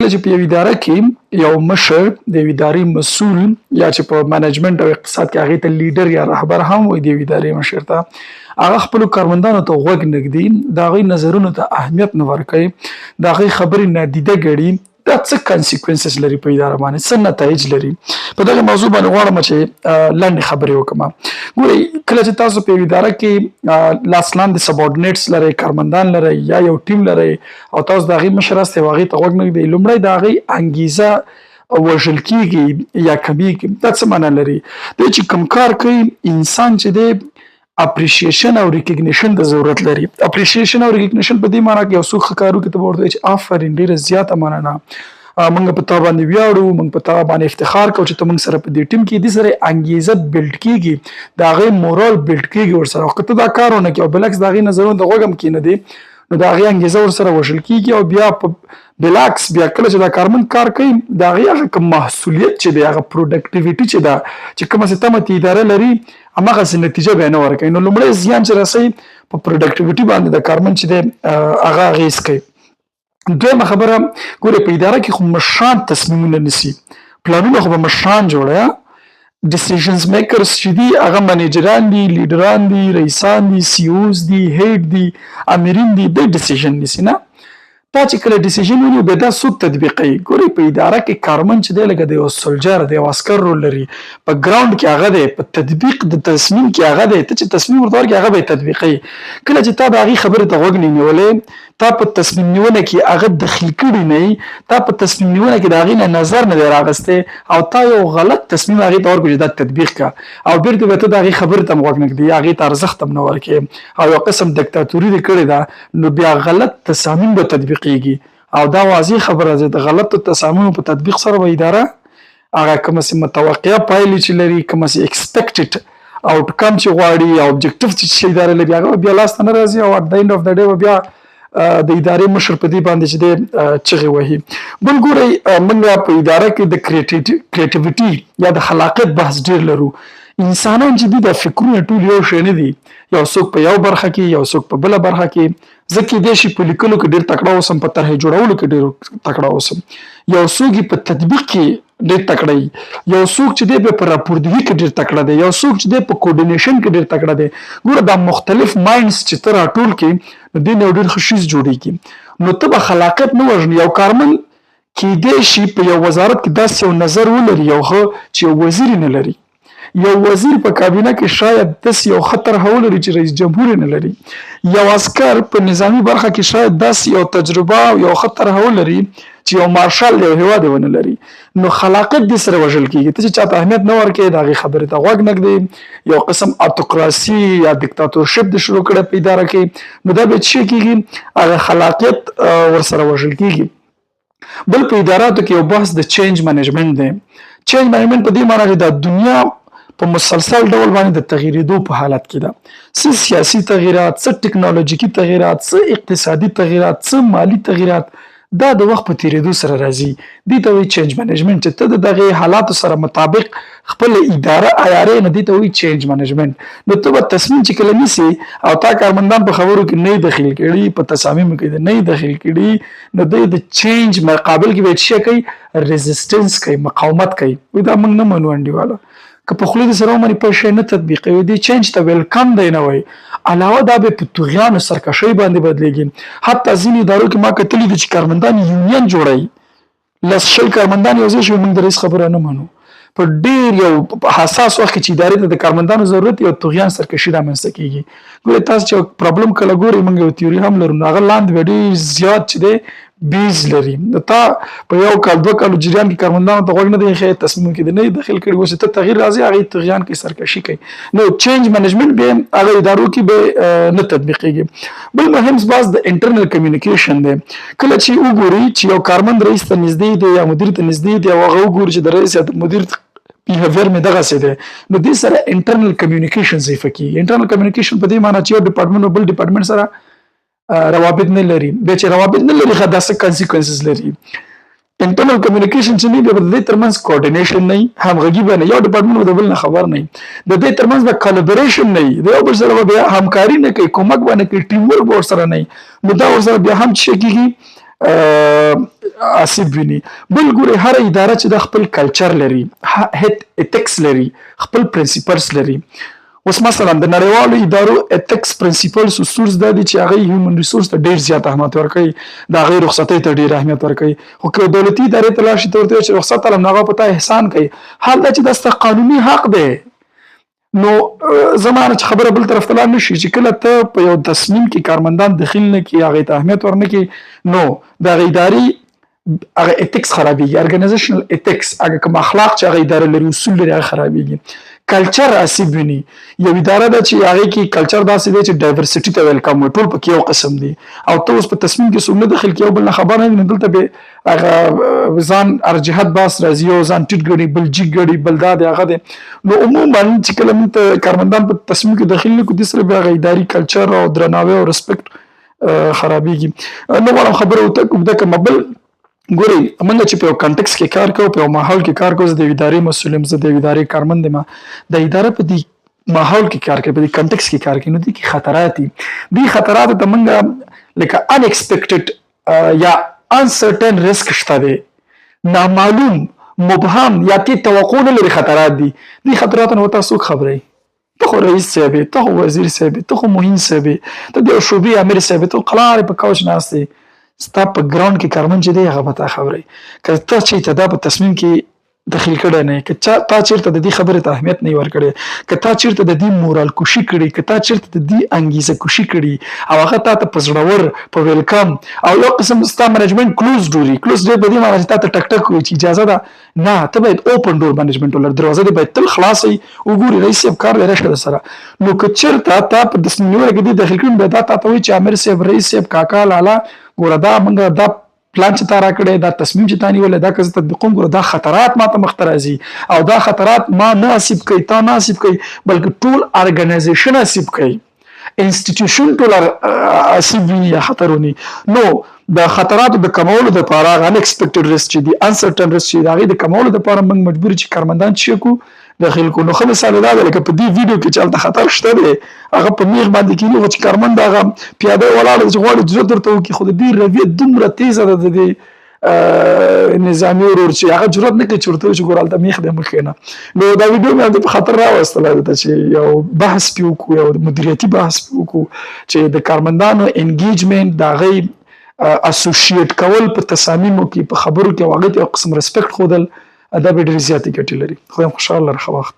کله چې په یوه اداره کې یو مشر د یوې ادارې مسؤل یا چې په منیجمنت او اقتصاد کې هغې ته لیډر یا رهبر هم وایي د یوې ادارې مشر ته هغه خپلو کارمندانو ته غوږ نه ږدي، د هغوی نظرونو ته اهمیت نه ورکوي، د هغوی خبرې نادیده ګڼي، دا څه کانسیکوینسز لري په اداره باندې، څه نتایج لري. په دغه موضوع باندې غواړم چې لنډې خبرې وکړم. ګورئ، کله چې تاسو په یوه اداره کې لاس لاندې سبارډینیټس لرئ، کارمندان لرئ یا یو ټیم لرئ او تاسو د هغې مشر هستئ او هغې ته غوږ نه ږدئ، لومړی د هغې انګیزه وژل کېږي یا کمیږي. دا څه معنی لري؟ دی چې کوم کار کوي انسان چې دی اپریشیشن او ریکګنیشن ته ضرورت لري. اپریشیشن او ریکګنیشن په دې معنی کې یو څوک ښه کار وکړي ته به ورته وایي چې آفرین ډېره زیاته مننه، موږ په تا باندې ویاړو، موږ په تا باندې افتخار کوو چې ته موږ سره په دې ټیم کې دې سره انګیزه بلډ کېږي، د هغې مورال بلډ کېږي ورسره. او که ته دا کار ونه کړې او بالعکس د هغې نظرونو ته غوږ هم کښېندې نو د هغې انګیزه ورسره وژل کېږي او بیا په بالعکس بیا کله چې دا کارمند کار کوي د هغې هغه کوم محصولیت چې دی، هغه پروډکټیویټي چې ده، چې کومه چې تمه ته اداره لري هماغسې نتیجه به یې نه ورکوي. نو لومړی زیان چې رسوي په پروډکټیویټي باندې د کارمند چې دی هغه اغېز کوي. دویمه خبره، ګورئ په اداره کې خو مشران تصمیمونه نیسي، پلانونه خو به مشران جوړوي. ډیسیژنز میکرز چې دي هغه منیجران دي، لیډران دي، رئیسان دي، سی اوز دي، هیډ دي، امرین دي، دوی ډیسیژن نیسي نه. دا چې کله ډیسیژن ونیو بیا دا څوک تطبیقوي؟ ګورئ په اداره کې کارمند چې دی لکه د یو سولجر د یو عسکر رول لري، په ګراونډ کې هغه دی، په تطبیق د تصمیم کې هغه دی، ته چې تصمیم ورته ورکړې هغه به یې تطبیقوي. کله چې تا د هغې خبرې ته غوږ نه نیولی، تا په تصمیم نیونه کې هغه دخیل کړي نه یي، تا په تصمیم نیونه کې د هغې نه نظر نه دی راغستی او تا یو غلط تصمیم هغې ته ورکړو چې دا تطبیق کړه او بیرته به ته د هغې خبرې ته هم غوږ نه ږدي، هغې ته ارزښت هم نه ورکوې او یو قسم دیکتاتوري دې کړې ده، نو بیا غلط تصامیم به تطبیقېږي. او دا واضح خبره ده، د غلطو تصامیمو په تطبیق سره به اداره هغه کومه چې متوقعه پایلې چې لري، کومه چې ایکسپیکټډ آوټکم چې غواړي او اوبجیکټیو چې اداره لري هغه به بیا لاسته نه راځي او اټ د اینډ اف د ډې به بیا د ادارې مشر په دې باندې چې دی چغې وهي. بل ګورئ، موږ په اداره کې د کریټیویټي یا د خلاقیت بحث ډېر لرو. انسانان چې دي دا فکرونه ټول یو شی نه دي، یو څوک په یو برخه کې، یو څوک په بله برخه کې. زه کیدای شي په لیکلو کې ډېر تکړه اوسم، په طرحې جوړولو کې ډېر تکړه اوسم، یو څوک یې په تطبیق کې ډېر تکړه وي، یو څوک چې دی بیا په راپوردګي کې ډېر تکړه دی، یو څوک چې دی په کوډینیشن کې ډېر تکړه دی. ګوره دا مختلف ماینډز چې ته راټول کړې نو دې نه یو ډېر ښه شیز جوړېږي. نو ته به خلاقیت نه وژنې. یو کارمند کیدای شي په یو وزارت کې داسې یو نظر ولري یو ښه چې یو وزیر یې نه لري، یو وزیر په کابینه کې شاید داسې یو ښه طرحه ولري چې رئیس جمهور یې نه لري، یو عسکر په نظامي برخه کې شاید داسې یو تجربه او یو ښه طرحه ولري چې یو مارشال د یو هېواد یې ونه لري. نو خلاقیت دې سره وژل کېږي. ته چې چاته اهمیت نه ورکوې، د هغې خبرې ته غوږ نه ږدې، یو قسم اتوکراسي یا دیکتاتورشپ دې شروع کړی په اداره کې، نو دا بیا څه شی کېږي؟ هغه خلاقیت ورسره وژل کېږي. بل په اداراتو کې یو بحث د چینج منیجمنت دی. چینج منیجمنت په دې معنی چې د دنیا په مسلسل ډول باندې د تغییرېدو په حالت کې ده. څه سیاسي تغییرات، څه ټکنالوژیکي تغییرات، څه اقتصادي تغییرات، څه مالي تغییرات، دا د وخت په تېرېدو سره راځي. دې ته وایي چینج منیجمنت. چې ته د دغې حالاتو سره مطابق خپله اداره عیارې نو دې ته وایي چینج منیجمنت. نو ته به تصمیم چې کله نیسې او تا کارمندان په خبرو کې نه یې دخیل کړي، په تصامیمو کې نه یې دخیل کړي، نو دوی د چینج مقابل کې به یې څه کوي؟ ریزسټنس کوي، مقاومت کوي. وایي دا موږ نه منو انډیواله. که په خولې دې سره ومني په شی نه تطبیقوي، دې چینج ته ویلکم دی نه وایي. علاوه دا به په طغیان او سرکشۍ باندې بدلېږي. حتی ځینې ادارو کې ما کتلي دي چې کارمندان یونین جوړوي، 10-20 کارمندان یو ځای شوي، موږ د رئیس خبره نه منو. په ډېر یو حساس وخت کې چې ادارې ته د کارمندانو ضرورت یو طغیان سرکشي رامنځته کېږي. ګورئ تاسو چې پرابلم کله ګورئ، موږ یو تیوري هم لرو، نو هغه لاندې به ډېر زیات چې دی بیز لري. نو تا په یو کال 2 کالو جریان کې کارمندانو ته غوږ نه دی ایښی، تصمیم کې دې نه یې دخیل کړي، اوس ته تغییر راځي هغې طغیان کوي، سرکشي کوي. نو چینج منیجمنت بیا هغه ادارو کې به نه تطبیقېږي. بل مهم بحث د انټرنل کمیونیکیشن دی. کله چې وګورئ چې یو کارمند رئیس ته نږدې دی یا مدیر ته نږدې دی او هغه وګوري چې د رئیس یا د مدیر بیهیویر مې دغسې دی، نو دې سره انټرنل کمیونیکیشن ضعیفه کېږي. انټرنل کمیونیکیشن په دې معنی چې یو ډپارټمنټ او بل ډپارټمنټ سره روابط نه لري. بیا چې روابط نه لري ښه دا څه کانسیکوینسز لري. انټرنل کمیونیکیشن چې نه وي بیا د دې ترمنځ کوارډینیشن نه وي، همغږي به نه، یو ډپارټمنټ به د بل نه خبر نه وي، د دې ترمنځ به کالبریشن نه وي، د یو بل سره به بیا همکاري نه کوي، کومک به نه کوي، ټیم ورک به ورسره نه وي. نو دا ورسره بیا هم څه کېږي؟ آسیب ویني. بل ګورئ هر اداره چې د خپل کلچر لري، ایتکس لري، خپل پرنسپلز لري. اوس مثلا د نړیوالو ادارو ایتکس پرنسپلز اصول دا دي چې هغه هیومن ریسورس ته ډېر زیات اهمیت ورکوي، د هغې رخصتۍ ته ډېر اهمیت ورکوي. خو که دولتي ادارې ته لاړ شي ته ورته وایې چې رخصت الم نو هغه په تا احسان کوي. حال دا چې دا ستا قانوني حق دی. نو زما نه چې خبره بل طرف ته لاړ نه شي چې کله ته په یو تصمیم کې کارمندان دخیل نه کړي، هغې ته اهمیت ورنه کړي، نو د هغې ادارې هغه ایتکس خرابېږي، ارګنایزیشنل ایتکس، هغه کوم اخلاق چې هغه اداره لري، اصول لري، هغه خرابېږي. کلچر آسیب ویني. یو اداره ده چې هغې کې کلچر داسې دی چې ډایورسټي ته ویلکم وي، ټول پکې یو قسم دي، او ته اوس په تصمیم کې څوک نه دخل کړي، یو بل نه خبر نه وي، نو دلته بې هغه ځان ارجحت باس راځي، یو ځان ټیټ ګڼي، بل جګ ګڼي، بل دا دی هغه دی. نو عموما چې کله موږ کارمندان په تصمیم کې دخیل نه کړو، دې سره بیا هغه اداري کلچر او درناوی او رسپیکټ خرابېږي. نه غواړم خبره اوږده کړمه. بل ګورئ موږ چې په یو کنټکس کې کار کوو، په یو ماحول کې کار کوو، زه د یوې ادارې مسؤل یم، زه د یوې ادارې کارمند یم، د اداره په دې ماحول کې کار کوي، په دې کنټکس کې کار کوي، نو دې کې خطرات دي. دې خطراتو ته موږ لکه ان ایکسپیکټډ یا انسرټن ریسک شته دی، نامعلوم، مبهم یا تی توقع نه لري خطرات دي. دې خطراتو نه ورته څوک خبروي؟ ته خو رئیس صاحب یې، ته خو وزیر صاحب یې، ته خو معین صاحب یې، ته د یو شعبې امیر صاحب یې، ته قلار په کوچ ناست یې. ستا په ګراوند کې کارمند چې دی هغه به تا خبروي. که ته چېرته دا په تصمیم کې دخیل کړی نه یې، که تا چېرته د دې خبرې ته اهمیت نه یې ورکړی، که تا چېرته د دې مورال کشي کړې، که تا چېرته د دې انګیزه کشي کړي او هغه تا ته په زړور، په ویلکم او یو قسم ستا منیجمنټ کلوز ډور وي. کلوز ډور په دې معنی چې تا ته ټک ټک وایي چې اجازه ده، نه، ته باید اوپن ډور منیجمنټ ولرې، دروازه دې باید تل خلاصه وي. وګورې رئیس صاحب کار دی راشه درسره. نو که چېرته تا په تصمیم نیونه کې دې دخیل کړي، بیا دا تا ته وایي چې امیر صاحب، رئیس صاحب، کاکا، لالا، ګوره دا موږ دا پلان چې تا راکړی، دا تصمیم چې تا نیولی، دا که زه تطبیقوم، ګوره دا خطرات ما ته مخته راځي، او دا خطرات ما نه آسیب کوي، تا نه آسیب کوي، بلکې ټول ارګنایزیشن آسیب کوي، انسټیټیوشن ټول آسیب ویني یا خطر ویني. نو د خطراتو د کمولو دپاره هغه ان ایکسپیکټډ ریسک چې دي، انسرټن ریسک چې دي، د هغې د کمولو دپاره موږ مجبور چې کارمندان چې کړو داخل کړو. نو ښه مثال یې دا دی لکه په دې ویډیو کې چې هلته خطر شته دی، هغه په میغ باندې کېږي، خو چې کارمند هغه پیاده ولاړ دی چې غواړي جرات ورته وکړي، خو د دې رویه دومره تیزه ده د دې نظامي ورور چې هغه جرات نه کوي چې ورته ووایي چې ګوره هلته میخ دی مه کښېنه. نو دا ویډیو مې همدې په خطر راوستلی ده چې یو بحث پرې وکړو، یو مدیریتي بحث پرې وکړو چې د کارمندانو انګیجمنټ، د هغې اسوشیټ کول په تصامیمو کې، په خبرو کې، او هغې ته یو قسم رسپیکټ ښودل، دا به ډېرې زیاتې ګټې لري. خدای مو خوشحاله لره. ښه وخت.